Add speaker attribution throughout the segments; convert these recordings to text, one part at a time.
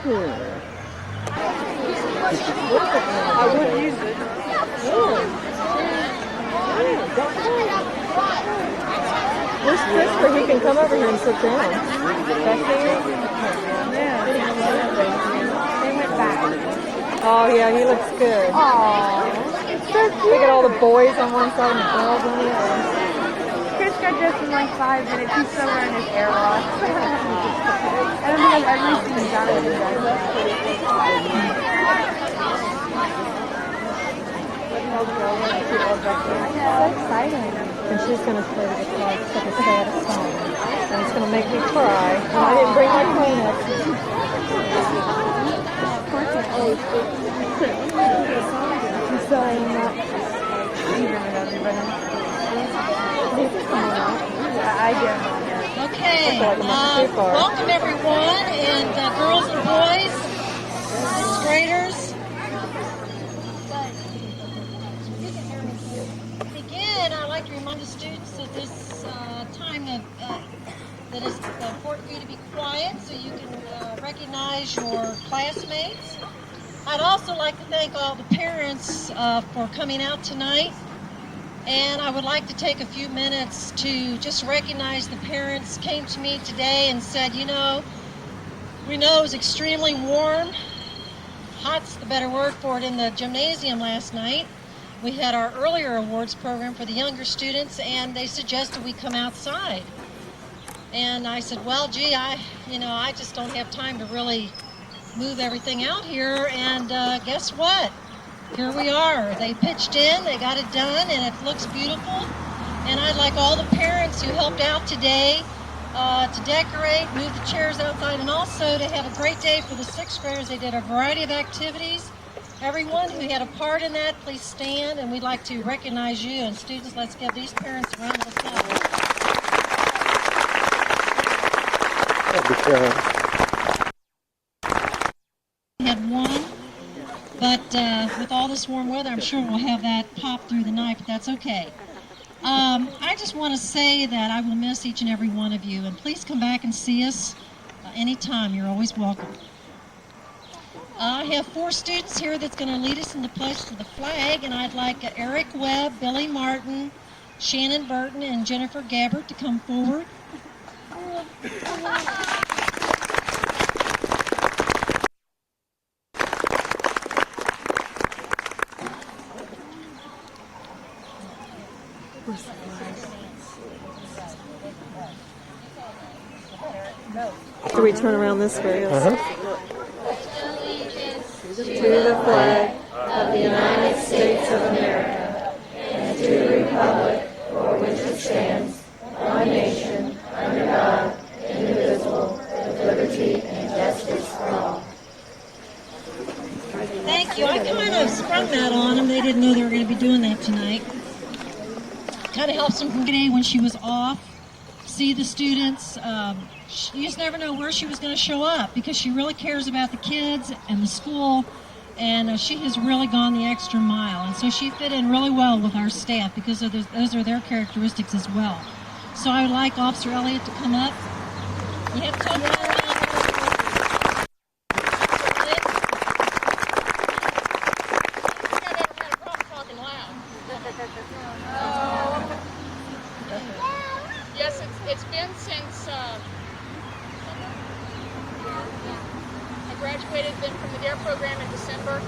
Speaker 1: I would use it.
Speaker 2: Where's Christopher? He can come over here and sit down. Back here?
Speaker 1: Yeah. They went back.
Speaker 2: Oh, yeah, he looks good.
Speaker 1: Aww.
Speaker 2: Look at all the boys on one side and the girls on the other.
Speaker 1: Chris got dressed in like 5 minutes. He's still wearing his airlock. I don't think I've ever seen Jonathan dress that. So exciting.
Speaker 2: And she's going to play the guitar. It's like a sad song. And it's going to make me cry. And I didn't bring my Kleenex. I'm sorry, I'm not even with everybody.
Speaker 1: I get
Speaker 3: Okay, welcome everyone, and girls and boys, sixth graders. To begin, I'd like to remind the students that this time that it's important for you to be quiet so you can recognize your classmates. I'd also like to thank all the parents for coming out tonight. And I would like to take a few minutes to just recognize the parents came to me today and said, you know, we know it was extremely warm. Hot's the better word for it in the gymnasium last night. We had our earlier awards program for the younger students, and they suggested we come outside. And I said, well, gee, I just don't have time to really move everything out here. And guess what? Here we are. They pitched in, they got it done, and it looks beautiful. And I'd like all the parents who helped out today to decorate, move the chairs outside, and also to have a great day for the sixth graders. They did a variety of activities. Everyone who had a part in that, please stand, and we'd like to recognize you. And students, let's give these parents a round of applause. We had one. But with all this warm weather, I'm sure we'll have that pop through the night, but that's okay. I just want to say that I will miss each and every one of you, and please come back and see us anytime. You're always welcome. I have 4 students here that's going to lead us in the pledge to the flag, and I'd like Eric Webb, Billy Martin, Shannon Burton, and Jennifer Gabbard to come forward.
Speaker 2: 'Can we turn around this way? To the flag of the United States of America and to the republic for which it stands, one nation, under God, indivisible, with liberty and justice for all.
Speaker 3: Thank you. I kind of sprung that on them. They didn't know they were going to be doing that tonight. Kind of helps them from today when she was off. See the students. You just never know where she was going to show up because she really cares about the kids and the school, and she has really gone the extra mile. And so she fit in really well with our staff because of those are their characteristics as well. So I would like Officer Elliott to come up. You have to talk about it.
Speaker 4: Yes, it's been since I graduated then from the DARE program in December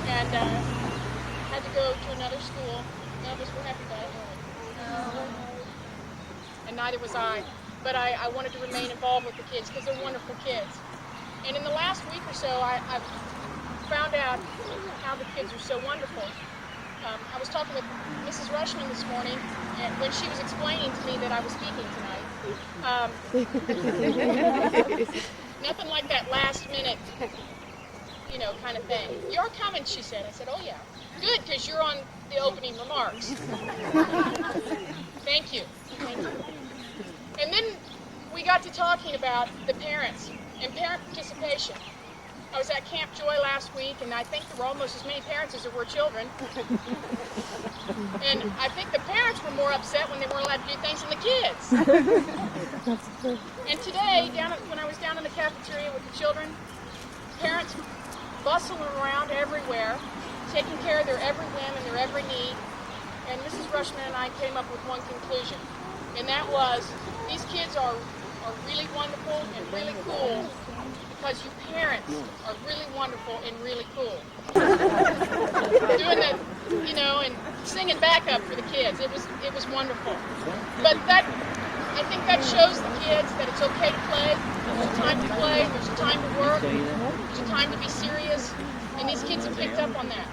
Speaker 4: and had to go to another school. None of us were happy about it. And neither was I. But I wanted to remain involved with the kids because they're wonderful kids. And in the last week or so, I've found out how the kids are so wonderful. I was talking with Mrs. Rushman this morning, and when she was explaining to me that I was speaking tonight, nothing like that last minute, kind of thing. You're coming, she said. I said, oh yeah. Good, because you're on the opening remarks. Thank you. Thank you. And then we got to talking about the parents and parent participation. I was at Camp Joy last week, and I think there were almost as many parents as there were children. And I think the parents were more upset when they weren't allowed to do things than the kids. And today, when I was down in the cafeteria with the children, parents bustling around everywhere, taking care of their every whim and their every need. And Mrs. Rushman and I came up with one conclusion, and that was these kids are really wonderful and really cool because you parents are really wonderful and really cool. Doing the, you know, and singing backup for the kids. It was wonderful. But that, I think that shows the kids that it's okay to play. There's a time to play. There's a time to work. There's a time to be serious. And these kids have picked up on that.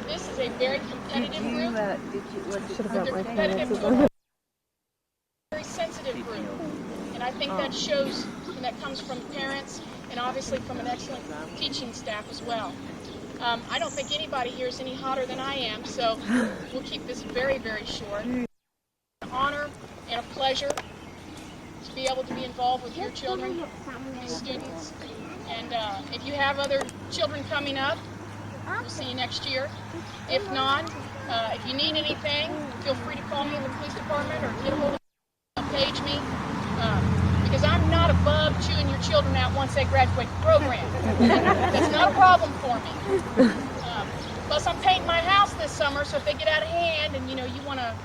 Speaker 4: This is a very competitive group. They're competitive to a very sensitive group. And I think that shows, and that comes from parents and obviously from an excellent teaching staff as well. I don't think anybody here is any hotter than I am, so we'll keep this very, very short. An honor and a pleasure to be able to be involved with your children, these students. And if you have other children coming up, we'll see you next year. If not, if you need anything, feel free to call me in the police department or get a hold of me, page me. Because I'm not above chewing your children out once they graduate the program. That's not a problem for me. Plus, I'm painting my house this summer, so if they get out of hand and, you want to,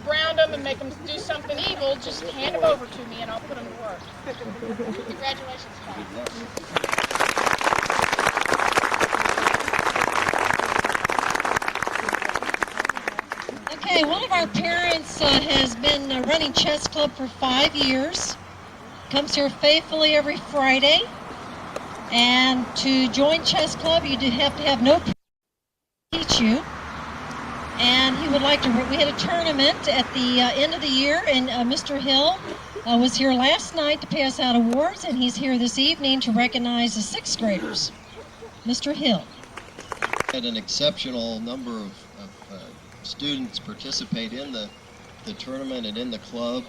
Speaker 4: ground them and make them do something evil, just hand them over to me and I'll put them to work. Congratulations, Tom.
Speaker 3: Okay, one of our parents has been running chess club for 5 years. Comes here faithfully every Friday. And to join chess club, you do have to have no teach you. And he would like to. We had a tournament at the end of the year, and Mr. Hill was here last night to pass out awards, and he's here this evening to recognize the 6th graders. Mr. Hill.
Speaker 5: Had an exceptional number of students participate in the tournament and in the club,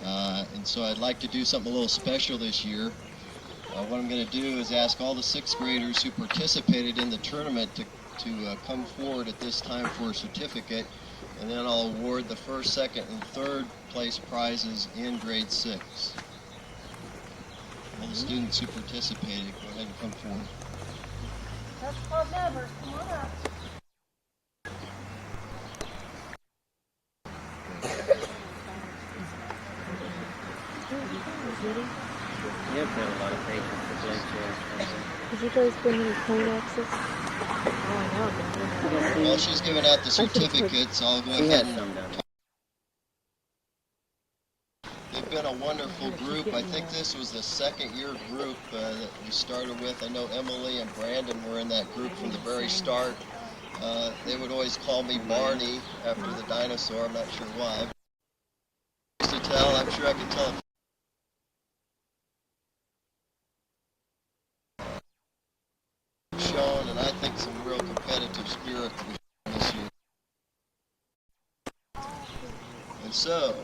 Speaker 5: and so I'd like to do something a little special this year. What I'm going to do is ask all the 6th graders who participated in the tournament to come forward at this time for a certificate, and then I'll award the 1st, 2nd, and 3rd place prizes in grade 6. All the students who participated, go ahead and come forward.
Speaker 3: That's club members. Come on up.
Speaker 6: You have to have a lot of patience to play chess.
Speaker 2: Did you guys bring any Kleenexes? Oh, I know.
Speaker 5: While she's giving out the certificates, I'll go ahead and... They've been a wonderful group. I think this was the 2nd year group that we started with. I know Emily and Brandon were in that group from the very start. They would always call me Barney after the dinosaur. I'm not sure why. To tell, I'm sure I can tell. Shown, and I think some real competitive spirit this year. And so,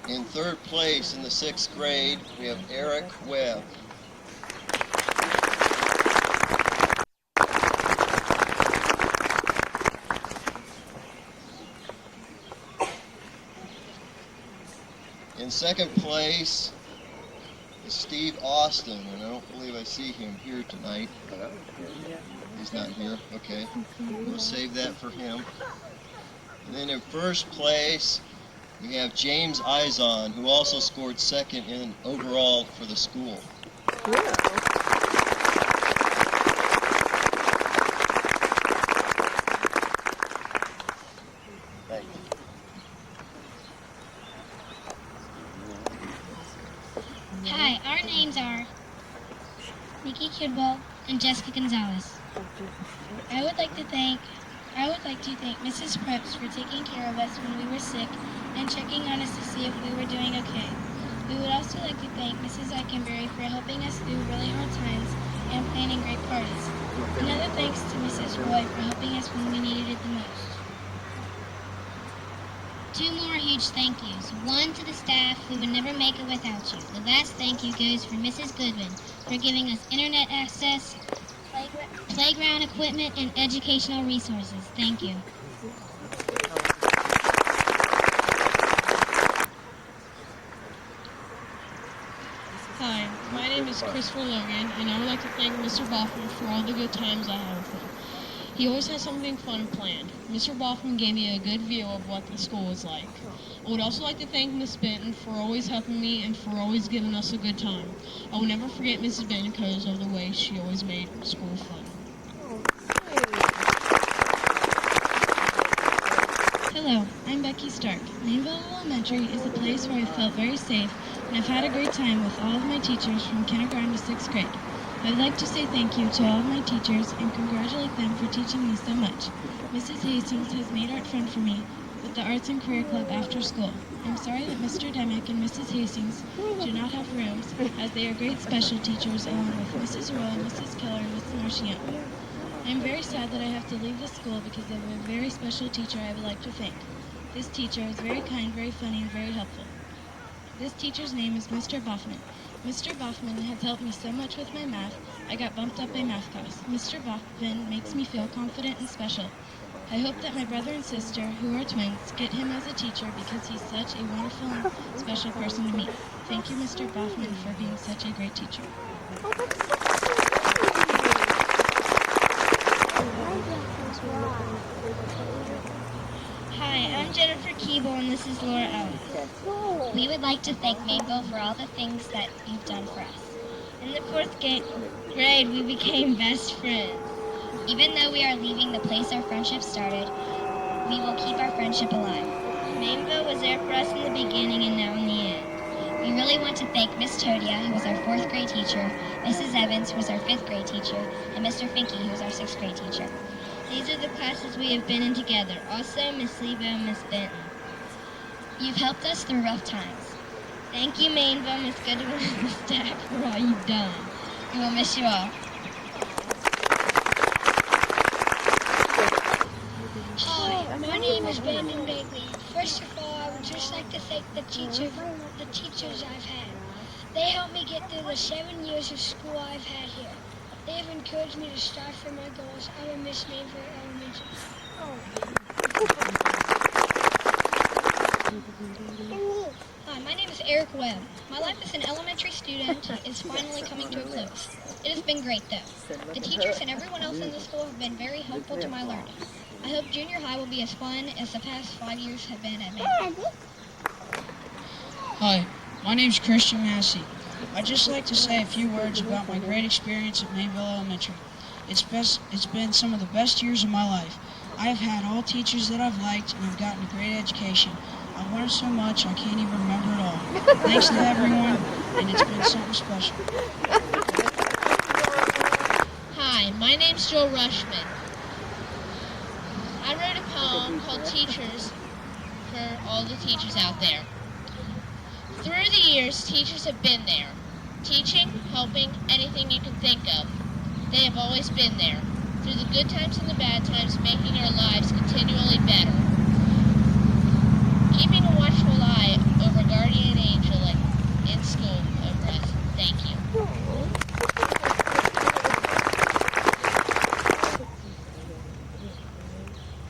Speaker 5: in 3rd place in the 6th grade, we have Eric Webb. In 2nd place is Steve Austin, and I don't believe I see him here tonight. He's not here. Okay. We'll save that for him. And then in 1st place, we have James Izon, who also scored 2nd in overall for the school. Thank you.
Speaker 7: Hi, our names are Nikki Kidwell and Jessica Gonzalez. I would like to thank Mrs. Preps for taking care of us when we were sick and checking on us to see if we were doing okay. We would also like to thank Mrs. Eikenberry for helping us through really hard times and planning great parties. Another thanks to Mrs. Roy for helping us when we needed it the most. 2 more huge thank yous. One to the staff who would never make it without you. The last thank you goes for Mrs. Goodwin for giving us internet access, playground equipment, and educational resources. Thank you.
Speaker 8: Hi, my name is Christopher Logan, and I would like to thank Mr. Boffman for all the good times I had with him. He always has something fun planned. Mr. Boffman gave me a good view of what the school was like. I would also like to thank Miss Benton for always helping me and for always giving us a good time. I will never forget Mrs. Benton because of the way she always made school fun.
Speaker 7: Hello, I'm Becky Stark. Mainville Elementary is a place where I felt very safe and I've had a great time with all of my teachers from kindergarten to 6th grade. I'd like to say thank you to all of my teachers and congratulate them for teaching me so much. Mrs. Hastings has made art fun for me with the Arts and Career Club after school. I'm sorry that Mr. Demick and Mrs. Hastings do not have rooms, as they are great special teachers along with Mrs. Rowe, Mrs. Keller, and Mrs. Marchionne. I'm very sad that I have to leave the school because of a very special teacher I would like to thank. This teacher is very kind, very funny, and very helpful. This teacher's name is Mr. Boffman. Mr. Boffman has helped me so much with my math. I got bumped up a math class. Mr. Boffman makes me feel confident and special. I hope that my brother and sister, who are twins, get him as a teacher because he's such a wonderful and special person to me. Thank you, Mr. Boffman, for being such a great teacher.
Speaker 9: Hi, I'm Jennifer Keeble and this is Laura Owens. We would like to thank Mainville for all the things that you've done for us. In the 4th grade, we became best friends. Even though we are leaving the place our friendship started, we will keep our friendship alive. Mainville was there for us in the beginning and now in the end. We really want to thank Miss Todia, who was our 4th grade teacher, Mrs. Evans, who was our 5th grade teacher, and Mr. Finke, who was our 6th grade teacher. These are the classes we have been in together. Also, Miss Lebo and Miss Benton. You've helped us through rough times. Thank you, Mainville, Miss Goodwin, and the staff for all you've done. We will miss you all.
Speaker 7: Hi, my name is Brandon Bagley. First of all, I would just like to thank the teachers I've had. They helped me get through the 7 years of school I've had here. They have encouraged me to strive for my goals. I will miss Mainville Elementary. Hi, my name is Eric Webb. My life as an elementary student is finally coming to a close. It has been great, though. The teachers and everyone else in the school have been very helpful to my learning. I hope junior high will be as fun as the past 5 years have been at Mainville.
Speaker 10: Hi, my name's Christian Massey. I'd just like to say a few words about my great experience at Mainville Elementary. It's been some of the best years of my life. I've had all teachers that I've liked, and I've gotten a great education. I've learned so much I can't even remember it all. Thanks to everyone, and it's been something special.
Speaker 8: Hi, my name's Joe Rushman. I wrote a poem called Teachers for all the teachers out there. Through the years, teachers have been there. Teaching, helping, anything you can think of. They have always been there. Through the good times and the bad times, making our lives continually better. Keeping a watchful eye over guardian angel in school over us. Thank you.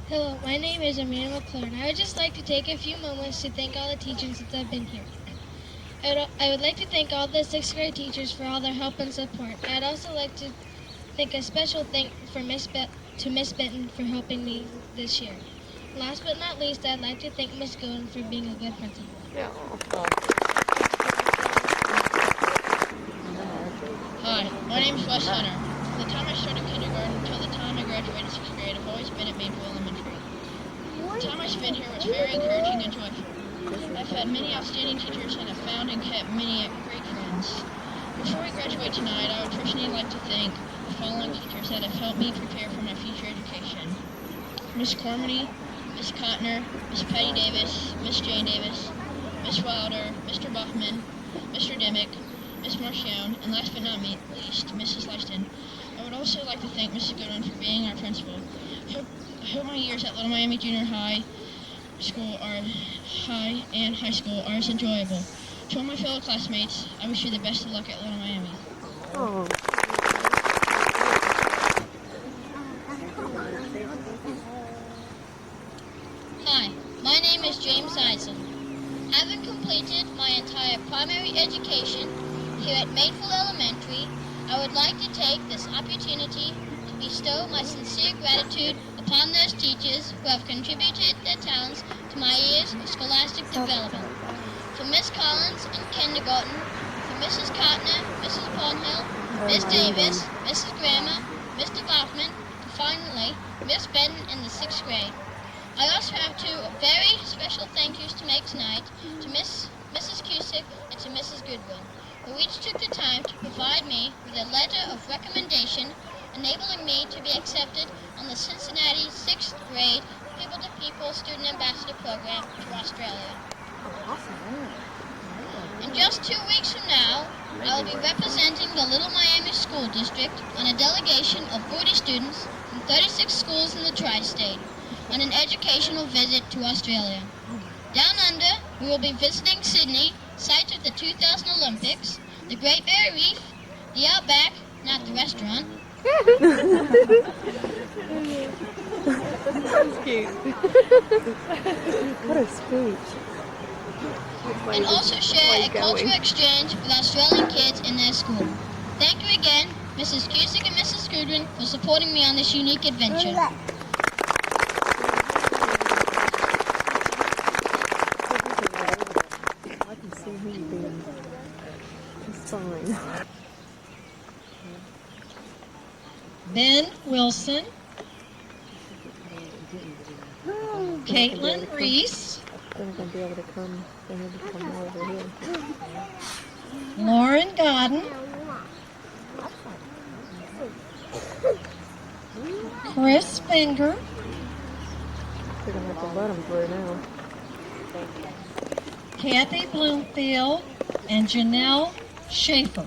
Speaker 7: Hello, my name is Amanda McClure, and I would just like to take a few moments to thank all the teachers that have been here. I would like to thank all the 6th grade teachers for all their help and support. I'd also like to thank a special thank for Miss Benton for helping me this year. Last but not least, I'd like to thank Miss Goodwin for being a good principal.
Speaker 8: Hi, my name's Wes Hunter. From the time I started kindergarten until the time I graduated 6th grade, I've always been at Mainville Elementary. The time I spent here was very encouraging and joyful. I've had many outstanding teachers and have found and kept many great friends. Before we graduate tonight, I would personally like to thank the following teachers that have helped me prepare for my future education. Miss Cormody, Miss Cotner, Miss Patty Davis, Miss Jane Davis, Miss Wilder, Mr. Buffman, Mr. Demick, Miss Marchionne, and last but not least, Mrs. Lyston. I would also like to thank Mrs. Goodwin for being our principal. I hope my years at Little Miami Junior High School and high school are as enjoyable. To all my fellow classmates, I wish you the best of luck at Little Miami.
Speaker 1: Oh.
Speaker 11: Hi, my name is James Eisen. Having completed my entire primary education here here at Maidville Elementary, I would like to take this opportunity to bestow my sincere gratitude upon those teachers who have contributed their talents to my years of scholastic development. For Miss Collins in kindergarten, for Mrs. Cotner, Mrs. Barnhill, Miss Davis, Mrs. Grammer, Mr. Bachman, and finally, Miss Benton in the 6th grade. I also have two very special thank yous to make tonight to Mrs. Cusick and to Mrs. Goodwin, who each took the time to provide me with a letter of recommendation enabling me to be accepted on the Cincinnati 6th grade People to People Student Ambassador Program to Australia. In just 2 weeks from now, I will be representing the Little Miami School District on a delegation of 40 students from 36 schools in the Tri-State on an educational visit to Australia. Down under, we will be visiting Sydney, site of the 2000 Olympics, the Great Barrier Reef, the Outback, not the restaurant.
Speaker 1: That's cute. What a speech.
Speaker 11: And also share a cultural exchange with Australian kids in their school. Thank you again, Mrs. Cusick and Mrs. Goodwin, for supporting me on this unique adventure.
Speaker 1: I can see him being fine.
Speaker 3: Ben Wilson, Caitlin Reese,
Speaker 1: They're not going to be able to come. They need to come over here.
Speaker 3: Lauren Godden, Chris Finger,
Speaker 1: They're going to have to let them through now.
Speaker 3: Kathy Bloomfield, and Janelle Schaefer.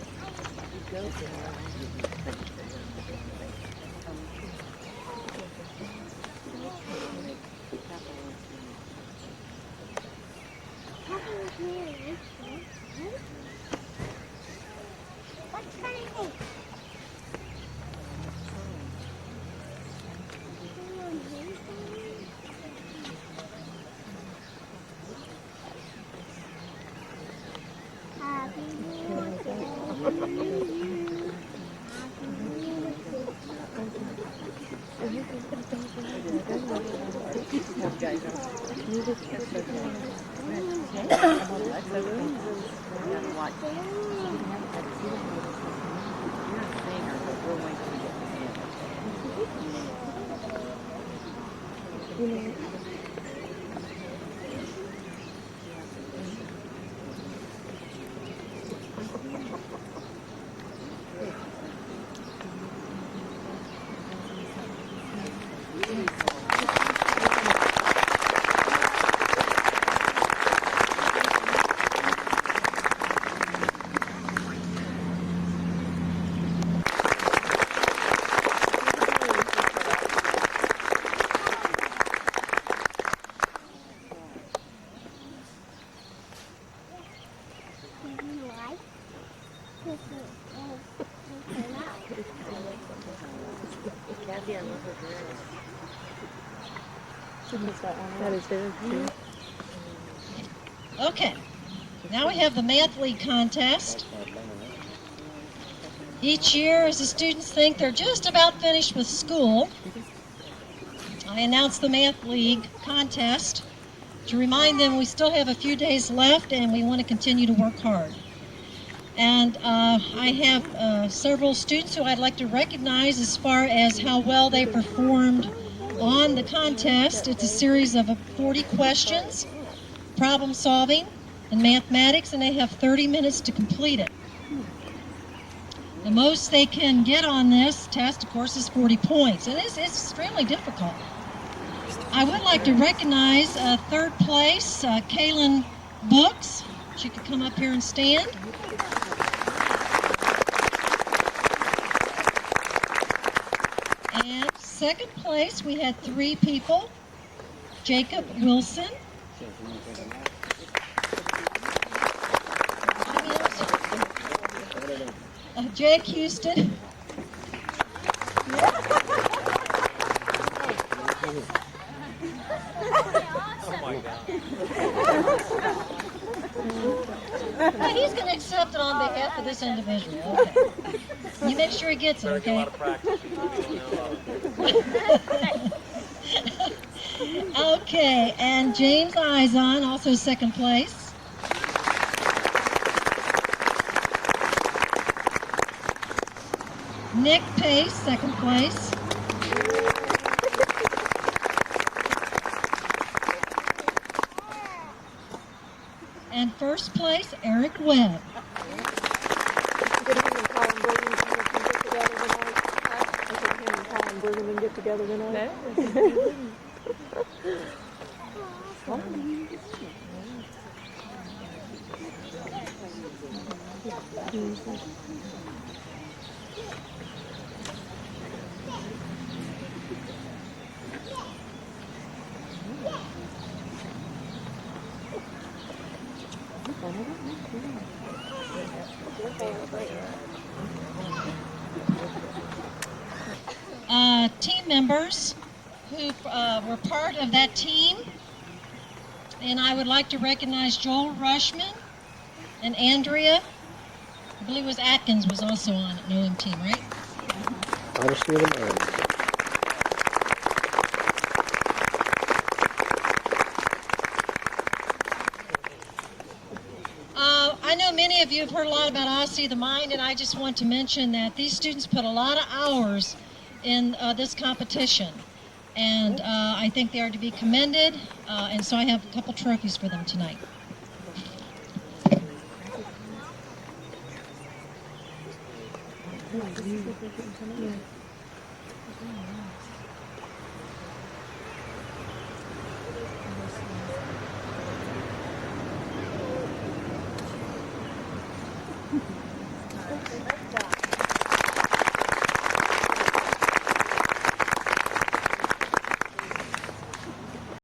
Speaker 1: That is very cute.
Speaker 3: Okay, now we have the Math League contest. Each year, as the students think they're just about finished with school, I announce the Math League contest to remind them we still have a few days left and we want to continue to work hard. And I have several students who I'd like to recognize as far as how well they performed on the contest. It's a series of 40 questions, problem solving, and mathematics, and they have 30 minutes to complete it. The most they can get on this test, of course, is 40 points, and it's extremely difficult. I would like to recognize third place, Kaylin Books. She could come up here and stand. And second place, we had 3 people. Jacob Wilson, Jake Houston, Well, he's going to accept it on behalf of this individual. Okay. You make sure he gets it, okay? Okay, and James Izon, also second place. Nick Pace, second place. And first place, Eric Webb.
Speaker 2: Get together tonight?
Speaker 3: Team members who were part of that team, and I would like to recognize Joel Rushman and Andrea. I believe it was Atkins was also on at Noam team, right?
Speaker 12: Honesty of the mind.
Speaker 3: I know many of you have heard a lot about Honesty of the Mind, and I just want to mention that these students put a lot of hours in this competition, and I think they are to be commended, and so I have a couple trophies for them tonight.